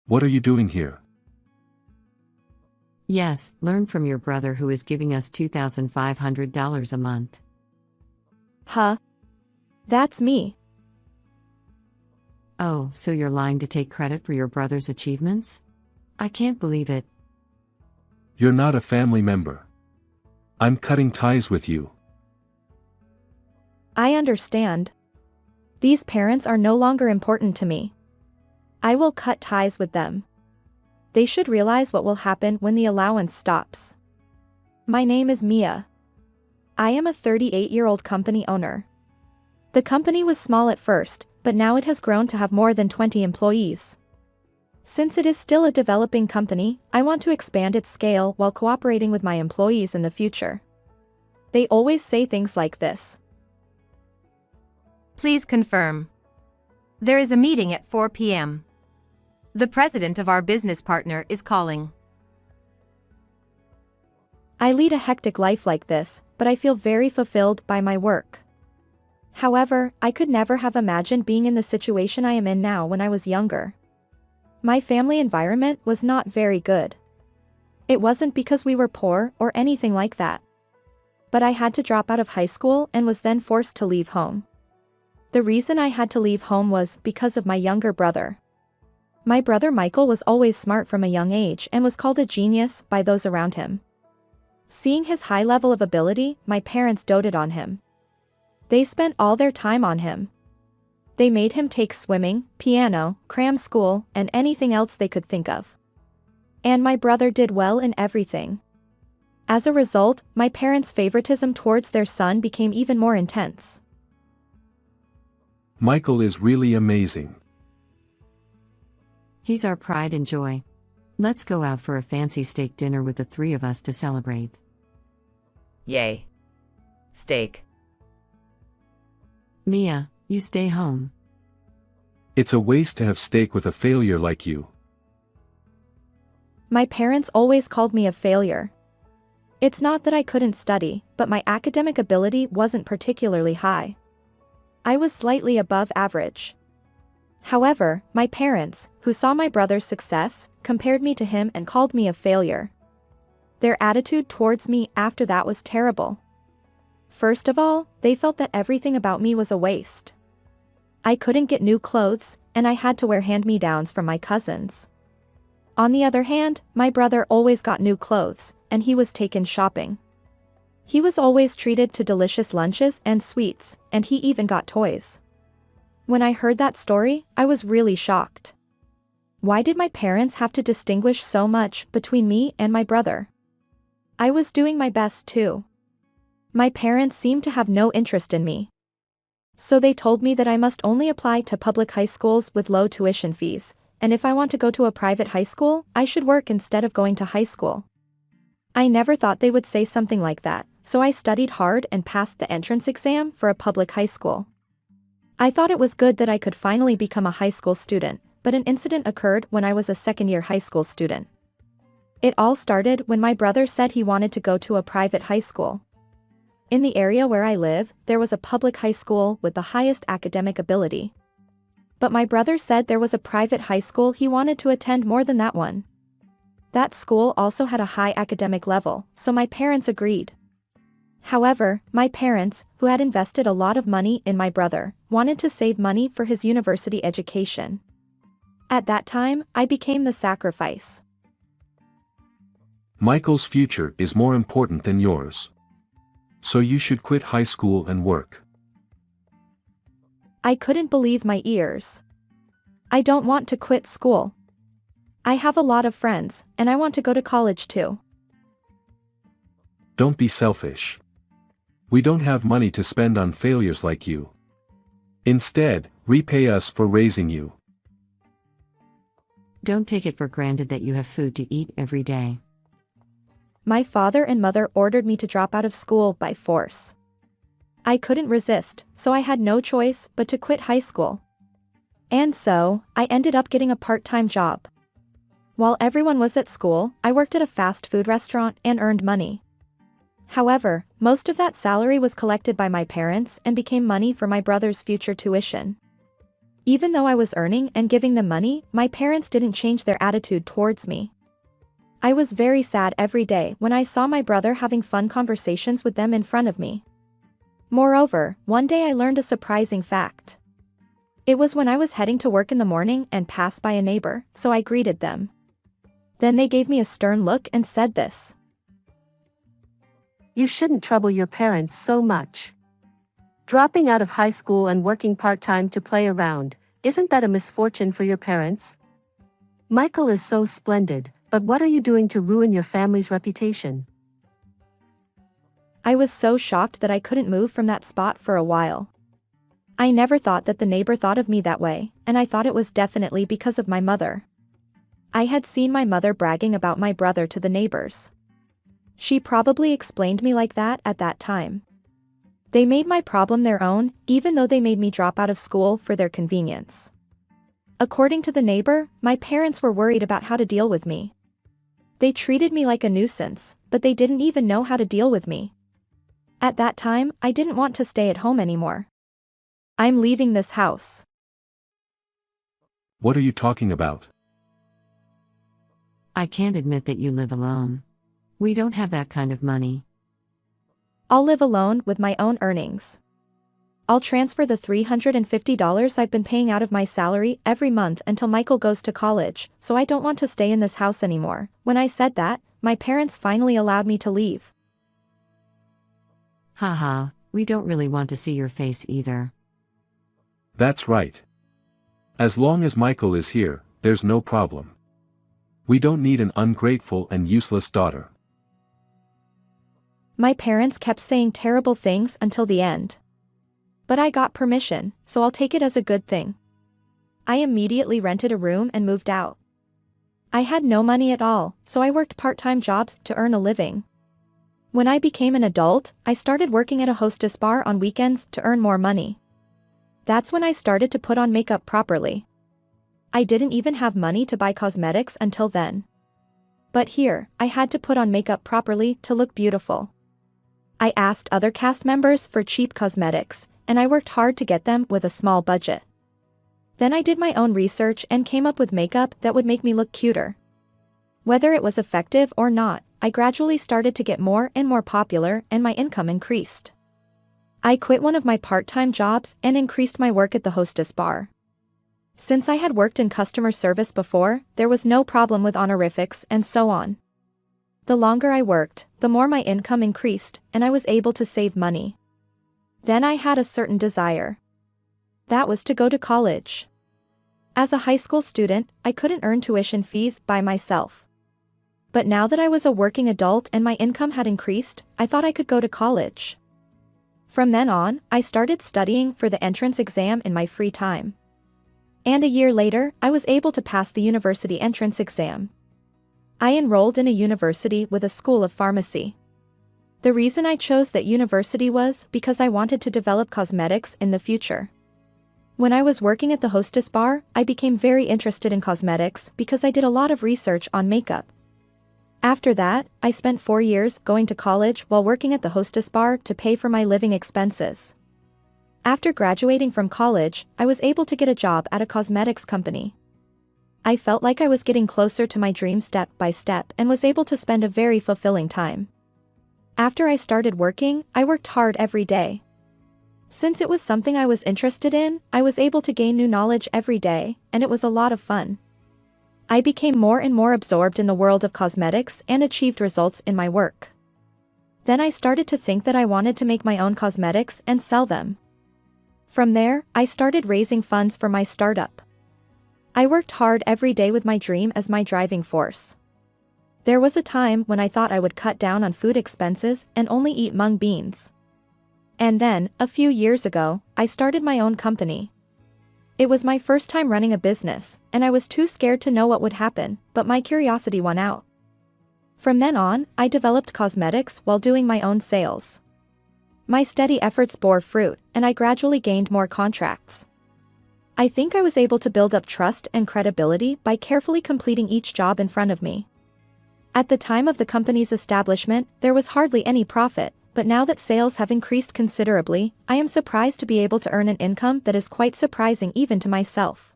What are you doing here? Yes, learn from your brother who is giving us $2,500 a month. Huh? That's me. Oh, so you're lying to take credit for your brother's achievements? I can't believe it. You're not a family member. I'm cutting ties with you. I understand. These parents are no longer important to me. I will cut ties with them. They should realize what will happen when the allowance stops. My name is Mia. I am a 38-year-old company owner. The company was small at first, but now it has grown to have more than 20 employees. Since it is still a developing company, I want to expand its scale while cooperating with my employees in the future. They always say things like this. Please confirm. There is a meeting at 4 p.m. The president of our business partner is calling. I lead a hectic life like this, but I feel very fulfilled by my work. However, I could never have imagined being in the situation I am in now when I was younger. My family environment was not very good. It wasn't because we were poor or anything like that. But I had to drop out of high school and was then forced to leave home. The reason I had to leave home was because of my younger brother. My brother Michael was always smart from a young age and was called a genius by those around him. Seeing his high level of ability, my parents doted on him. They spent all their time on him. They made him take swimming, piano, cram school, and anything else they could think of. And my brother did well in everything. As a result, my parents' favoritism towards their son became even more intense. Michael is really amazing. He's our pride and joy. Let's go out for a fancy steak dinner with the three of us to celebrate. Yay. Steak. Mia, you stay home. It's a waste to have steak with a failure like you. My parents always called me a failure. It's not that I couldn't study, but my academic ability wasn't particularly high. I was slightly above average. However, my parents, who saw my brother's success, compared me to him and called me a failure. Their attitude towards me after that was terrible. First of all, they felt that everything about me was a waste. I couldn't get new clothes, and I had to wear hand-me-downs from my cousins. On the other hand, my brother always got new clothes, and he was taken shopping. He was always treated to delicious lunches and sweets, and he even got toys. When I heard that story, I was really shocked. Why did my parents have to distinguish so much between me and my brother? I was doing my best too. My parents seemed to have no interest in me. So they told me that I must only apply to public high schools with low tuition fees, and if I want to go to a private high school, I should work instead of going to high school. I never thought they would say something like that, so I studied hard and passed the entrance exam for a public high school. I thought it was good that I could finally become a high school student, but an incident occurred when I was a second-year high school student. It all started when my brother said he wanted to go to a private high school. In the area where I live, there was a public high school with the highest academic ability. But my brother said there was a private high school he wanted to attend more than that one. That school also had a high academic level, so my parents agreed. However, my parents, who had invested a lot of money in my brother, wanted to save money for his university education. At that time, I became the sacrifice. Michael's future is more important than yours. So you should quit high school and work. I couldn't believe my ears. I don't want to quit school. I have a lot of friends, and I want to go to college too. Don't be selfish. We don't have money to spend on failures like you. Instead, repay us for raising you. Don't take it for granted that you have food to eat every day. My father and mother ordered me to drop out of school by force. I couldn't resist, so I had no choice but to quit high school. And so, I ended up getting a part-time job. While everyone was at school, I worked at a fast food restaurant and earned money. However, most of that salary was collected by my parents and became money for my brother's future tuition. Even though I was earning and giving them money, my parents didn't change their attitude towards me. I was very sad every day when I saw my brother having fun conversations with them in front of me. Moreover, one day I learned a surprising fact. It was when I was heading to work in the morning and passed by a neighbor, so I greeted them. Then they gave me a stern look and said this. You shouldn't trouble your parents so much. Dropping out of high school and working part-time to play around, isn't that a misfortune for your parents? Michael is so splendid, but what are you doing to ruin your family's reputation? I was so shocked that I couldn't move from that spot for a while. I never thought that the neighbor thought of me that way, and I thought it was definitely because of my mother. I had seen my mother bragging about my brother to the neighbors. She probably explained me like that at that time. They made my problem their own, even though they made me drop out of school for their convenience. According to the neighbor, my parents were worried about how to deal with me. They treated me like a nuisance, but they didn't even know how to deal with me. At that time, I didn't want to stay at home anymore. I'm leaving this house. What are you talking about? I can't admit that you live alone. We don't have that kind of money. I'll live alone with my own earnings. I'll transfer the $350 I've been paying out of my salary every month until Michael goes to college, so I don't want to stay in this house anymore. When I said that, my parents finally allowed me to leave. Haha, we don't really want to see your face either. That's right. As long as Michael is here, there's no problem. We don't need an ungrateful and useless daughter. My parents kept saying terrible things until the end. But I got permission, so I'll take it as a good thing. I immediately rented a room and moved out. I had no money at all, so I worked part-time jobs to earn a living. When I became an adult, I started working at a hostess bar on weekends to earn more money. That's when I started to put on makeup properly. I didn't even have money to buy cosmetics until then. But here, I had to put on makeup properly to look beautiful. I asked other cast members for cheap cosmetics, and I worked hard to get them with a small budget. Then I did my own research and came up with makeup that would make me look cuter. Whether it was effective or not, I gradually started to get more and more popular and my income increased. I quit one of my part-time jobs and increased my work at the hostess bar. Since I had worked in customer service before, there was no problem with honorifics and so on. The longer I worked, the more my income increased, and I was able to save money. Then I had a certain desire. That was to go to college. As a high school student, I couldn't earn tuition fees by myself. But now that I was a working adult and my income had increased, I thought I could go to college. From then on, I started studying for the entrance exam in my free time. And a year later, I was able to pass the university entrance exam. I enrolled in a university with a school of pharmacy. The reason I chose that university was because I wanted to develop cosmetics in the future. When I was working at the hostess bar, I became very interested in cosmetics because I did a lot of research on makeup. After that, I spent 4 years going to college while working at the hostess bar to pay for my living expenses. After graduating from college, I was able to get a job at a cosmetics company. I felt like I was getting closer to my dream step by step and was able to spend a very fulfilling time. After I started working, I worked hard every day. Since it was something I was interested in, I was able to gain new knowledge every day, and it was a lot of fun. I became more and more absorbed in the world of cosmetics and achieved results in my work. Then I started to think that I wanted to make my own cosmetics and sell them. From there, I started raising funds for my startup. I worked hard every day with my dream as my driving force. There was a time when I thought I would cut down on food expenses and only eat mung beans. And then, a few years ago, I started my own company. It was my first time running a business, and I was too scared to know what would happen, but my curiosity won out. From then on, I developed cosmetics while doing my own sales. My steady efforts bore fruit, and I gradually gained more contracts. I think I was able to build up trust and credibility by carefully completing each job in front of me. At the time of the company's establishment, there was hardly any profit, but now that sales have increased considerably, I am surprised to be able to earn an income that is quite surprising even to myself.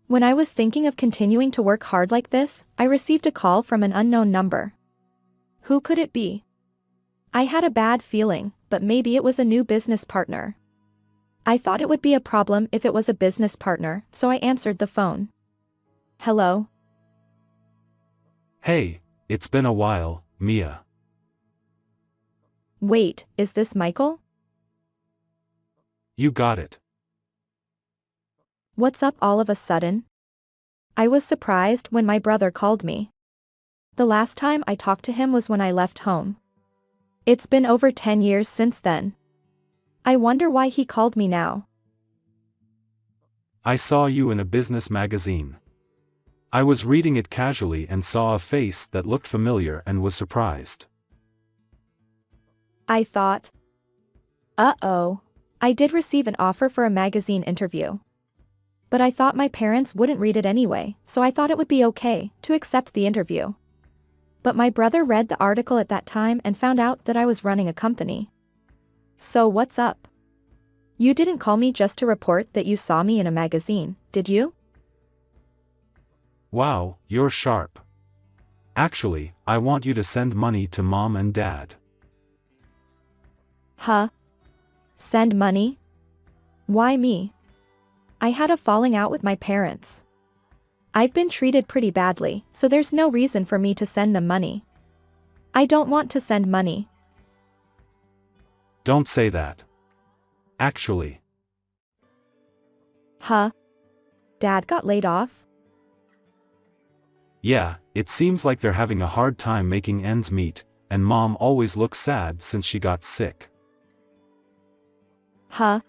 When I was thinking of continuing to work hard like this, I received a call from an unknown number. Who could it be? I had a bad feeling, but maybe it was a new business partner. I thought it would be a problem if it was a business partner, so I answered the phone. Hello? Hey, it's been a while, Mia. Wait, is this Michael? You got it. What's up all of a sudden? I was surprised when my brother called me. The last time I talked to him was when I left home. It's been over 10 years since then. I wonder why he called me now. I saw you in a business magazine. I was reading it casually and saw a face that looked familiar and was surprised. I thought, uh-oh, I did receive an offer for a magazine interview. But I thought my parents wouldn't read it anyway, so I thought it would be okay to accept the interview. But my brother read the article at that time and found out that I was running a company. So what's up? You didn't call me just to report that you saw me in a magazine, did you? Wow, you're sharp. Actually, I want you to send money to Mom and Dad. Huh? Send money? Why me? I had a falling out with my parents. I've been treated pretty badly, so there's no reason for me to send them money. I don't want to send money. Don't say that. Actually. Huh? Dad got laid off? Yeah, it seems like they're having a hard time making ends meet, and Mom always looks sad since she got sick. Huh?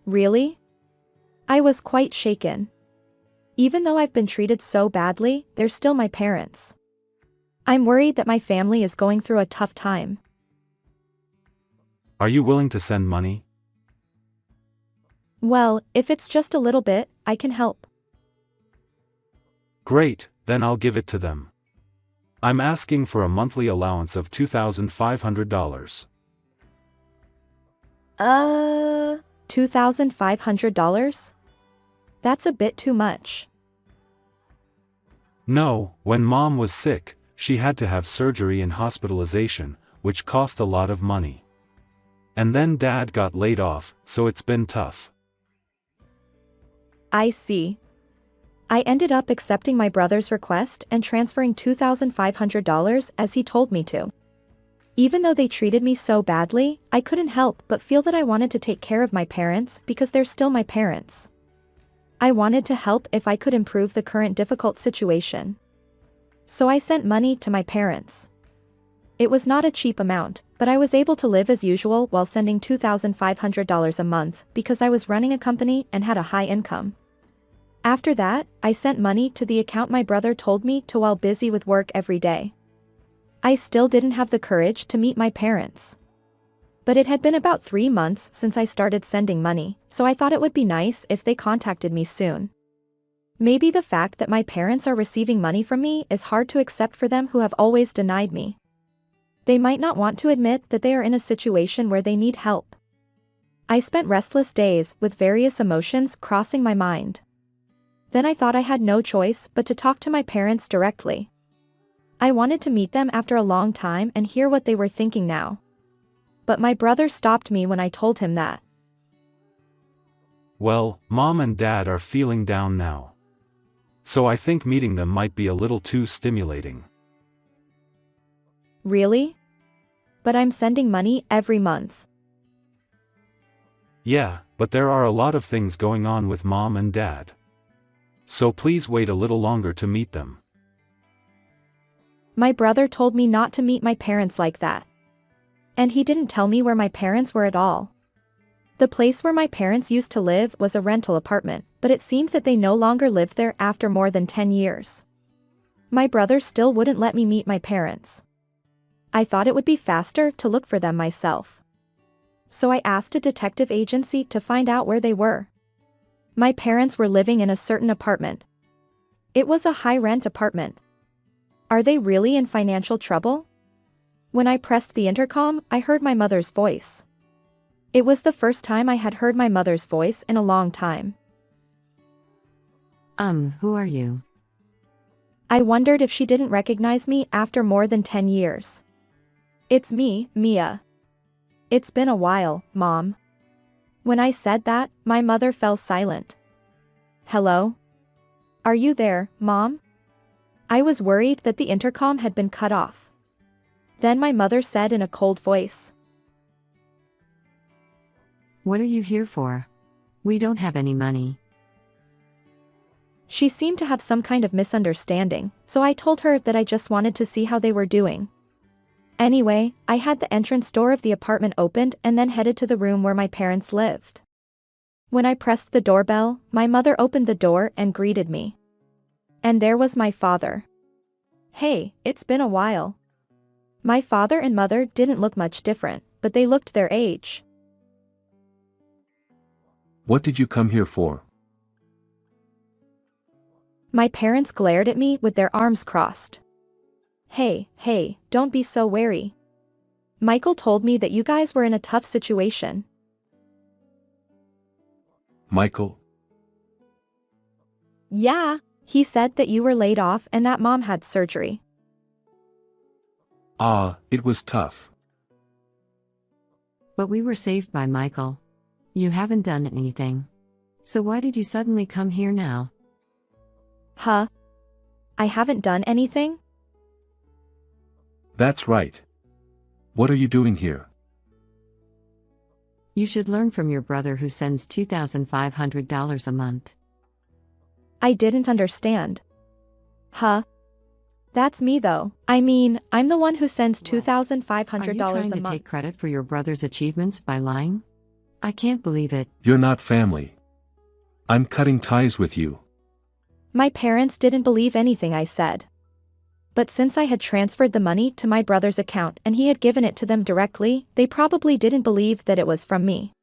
Really? I was quite shaken. Even though I've been treated so badly, they're still my parents. I'm worried that my family is going through a tough time. Are you willing to send money? Well, if it's just a little bit, I can help. Great, then I'll give it to them. I'm asking for a monthly allowance of $2,500. $2,500? That's a bit too much. No, when Mom was sick, she had to have surgery and hospitalization, which cost a lot of money. And then Dad got laid off, so it's been tough. I see. I ended up accepting my brother's request and transferring $2,500 as he told me to. Even though they treated me so badly, I couldn't help but feel that I wanted to take care of my parents because they're still my parents. I wanted to help if I could improve the current difficult situation. So I sent money to my parents. It was not a cheap amount, but I was able to live as usual while sending $2,500 a month because I was running a company and had a high income. After that, I sent money to the account my brother told me to while busy with work every day. I still didn't have the courage to meet my parents. But it had been about 3 months since I started sending money, so I thought it would be nice if they contacted me soon. Maybe the fact that my parents are receiving money from me is hard to accept for them who have always denied me. They might not want to admit that they are in a situation where they need help. I spent restless days with various emotions crossing my mind. Then I thought I had no choice but to talk to my parents directly. I wanted to meet them after a long time and hear what they were thinking now. But my brother stopped me when I told him that. Well, Mom and Dad are feeling down now. So I think meeting them might be a little too stimulating. Really? But I'm sending money every month. Yeah, but there are a lot of things going on with Mom and Dad. So please wait a little longer to meet them. My brother told me not to meet my parents like that. And he didn't tell me where my parents were at all. The place where my parents used to live was a rental apartment, but it seemed that they no longer lived there after more than 10 years. My brother still wouldn't let me meet my parents. I thought it would be faster to look for them myself. So I asked a detective agency to find out where they were. My parents were living in a certain apartment. It was a high-rent apartment. Are they really in financial trouble? When I pressed the intercom, I heard my mother's voice. It was the first time I had heard my mother's voice in a long time. Who are you? I wondered if she didn't recognize me after more than 10 years. It's me, Mia. It's been a while, Mom. When I said that, my mother fell silent. Hello? Are you there, Mom? I was worried that the intercom had been cut off. Then my mother said in a cold voice. What are you here for? We don't have any money. She seemed to have some kind of misunderstanding, so I told her that I just wanted to see how they were doing. Anyway, I had the entrance door of the apartment opened and then headed to the room where my parents lived. When I pressed the doorbell, my mother opened the door and greeted me. And there was my father. Hey, it's been a while. My father and mother didn't look much different, but they looked their age. What did you come here for? My parents glared at me with their arms crossed. Hey, don't be so wary. Michael told me that you guys were in a tough situation. Michael? Yeah, he said that you were laid off and that Mom had surgery. It was tough. But we were saved by Michael. You haven't done anything. So why did you suddenly come here now? Huh? I haven't done anything? That's right. What are you doing here? You should learn from your brother who sends $2,500 a month. I didn't understand. Huh? That's me though. I mean, I'm the one who sends $2,500 Are you trying a to month. take credit for your brother's achievements by lying? I can't believe it. You're not family. I'm cutting ties with you. My parents didn't believe anything I said. But since I had transferred the money to my brother's account and he had given it to them directly, they probably didn't believe that it was from me.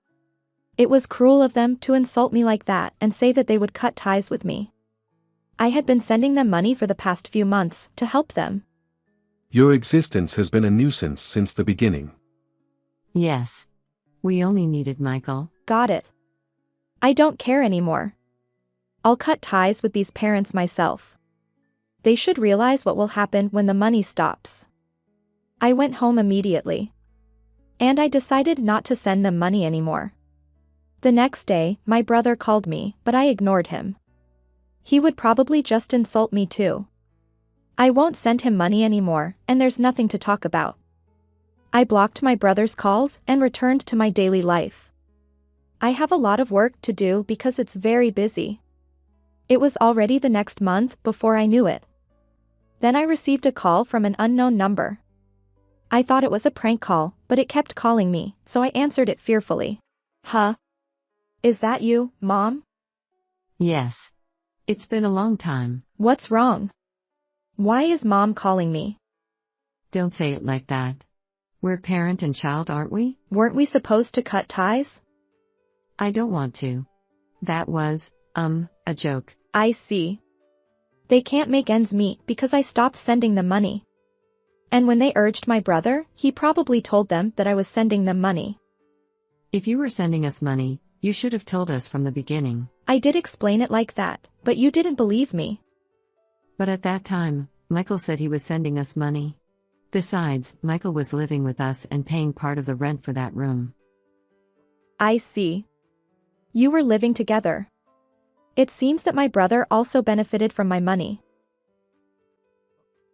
It was cruel of them to insult me like that and say that they would cut ties with me. I had been sending them money for the past few months to help them. Your existence has been a nuisance since the beginning. Yes. We only needed Michael. Got it. I don't care anymore. I'll cut ties with these parents myself. They should realize what will happen when the money stops. I went home immediately. And I decided not to send them money anymore. The next day, my brother called me, but I ignored him. He would probably just insult me too. I won't send him money anymore, and there's nothing to talk about. I blocked my brother's calls and returned to my daily life. I have a lot of work to do because it's very busy. It was already the next month before I knew it. Then I received a call from an unknown number. I thought it was a prank call, but it kept calling me, so I answered it fearfully. Huh? Is that you, Mom? Yes. It's been a long time. What's wrong? Why is Mom calling me? Don't say it like that. We're parent and child, aren't we? Weren't we supposed to cut ties? I don't want to. That was, a joke. I see. They can't make ends meet because I stopped sending them money. And when they urged my brother, he probably told them that I was sending them money. If you were sending us money, you should have told us from the beginning. I did explain it like that, but you didn't believe me. But at that time, Michael said he was sending us money. Besides, Michael was living with us and paying part of the rent for that room. I see. You were living together. It seems that my brother also benefited from my money.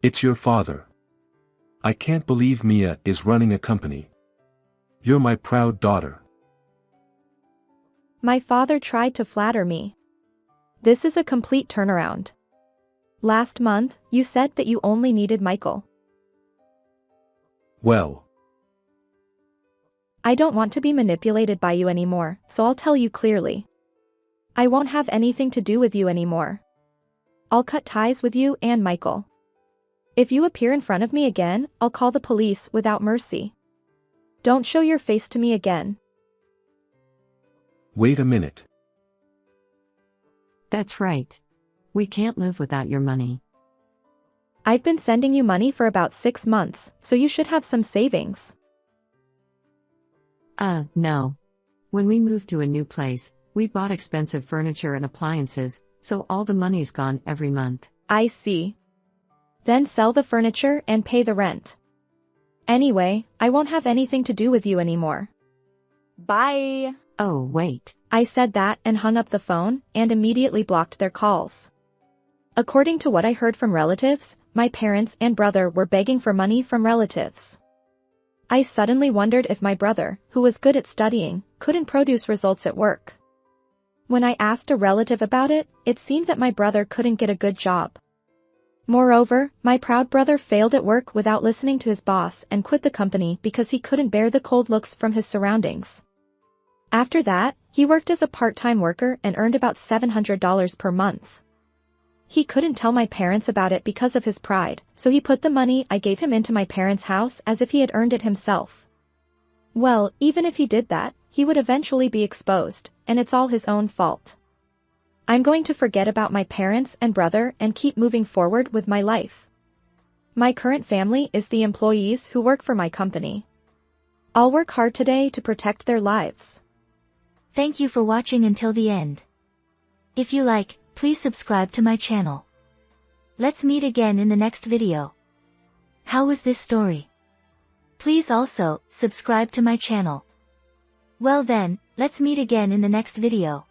It's your father. I can't believe Mia is running a company. You're my proud daughter. My father tried to flatter me. This is a complete turnaround. Last month, you said that you only needed Michael. Well, I don't want to be manipulated by you anymore, so I'll tell you clearly. I won't have anything to do with you anymore. I'll cut ties with you and Michael. If you appear in front of me again, I'll call the police without mercy. Don't show your face to me again. wait a minute. That's right. We can't live without your money. I've been sending you money for about 6 months, so you should have some savings. No. When we moved to a new place, we bought expensive furniture and appliances, so all the money's gone every month. I see. Then sell the furniture and pay the rent. Anyway, I won't have anything to do with you anymore. Bye. Oh, wait. I said that and hung up the phone and immediately blocked their calls. According to what I heard from relatives, my parents and brother were begging for money from relatives. I suddenly wondered if my brother, who was good at studying, couldn't produce results at work. When I asked a relative about it, it seemed that my brother couldn't get a good job. Moreover, my proud brother failed at work without listening to his boss and quit the company because he couldn't bear the cold looks from his surroundings. After that, he worked as a part-time worker and earned about $700 per month. He couldn't tell my parents about it because of his pride, so he put the money I gave him into my parents' house as if he had earned it himself. Well, even if he did that, he would eventually be exposed, and it's all his own fault. I'm going to forget about my parents and brother and keep moving forward with my life. My current family is the employees who work for my company. I'll work hard today to protect their lives. Thank you for watching until the end. If you like, please subscribe to my channel. Let's meet again in the next video. How was this story? Please also, subscribe to my channel. Well then, let's meet again in the next video.